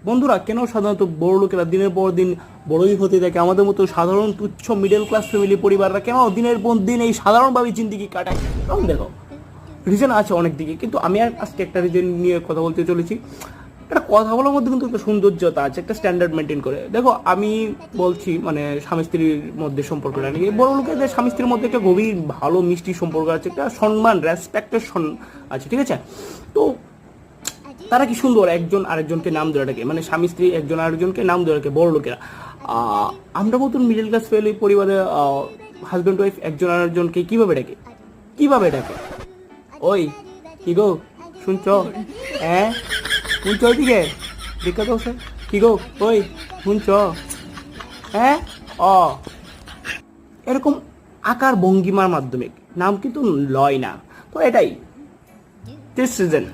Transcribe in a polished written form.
বন্ধুরা, কেন সাধারণত বড় লোকেরা দিনের পর দিন বড়ই হতে থাকে, আমাদের মতো সাধারণ তুচ্ছ মিডল ক্লাস ফ্যামিলি পরিবাররা কেন দিনের পর দিন এই সাধারণভাবে জিন্দিগি কাটায়? কারণ দেখো, রিজন আছে অনেক দিকে, কিন্তু আমি আর আজকে একটা রিজন নিয়ে কথা বলতে চলেছি। একটা কথা বলার মধ্যে কিন্তু একটা সৌন্দর্যতা আছে, একটা স্ট্যান্ডার্ড মেনটেন করে। দেখো, আমি বলছি মানে স্বামী স্ত্রীর মধ্যে সম্পর্কটা নিয়ে। বড় লোকেদের স্বামী স্ত্রীর মধ্যে একটা গভীর ভালো মিষ্টি সম্পর্ক আছে, একটা সম্মান, রেসপেক্টের আছে, ঠিক আছে? তো তারা কি সুন্দর একজন আরেকজনকে নাম ধরে ডাকে, মানে স্বামী স্ত্রী একজন আরেকজনকে নাম ধরে ডাকে বড় লোকেরা। আমরা মতন মিডল ক্লাস ফ্যামিলি পরিবারে হাজব্যান্ড ওয়াইফ একজন আরেকজনকে কিভাবে ডাকে? কিভাবে ডাকে? ওই কি গো, শুনছ? হ্যাঁ শুনছ? ওইদিকে দেখা তো কি গো, ওই শুনছ? হ্যাঁ এরকম আকার ভঙ্গিমার মাধ্যমে নাম কিন্তু লয় না। তো এটাই দিস সিজন।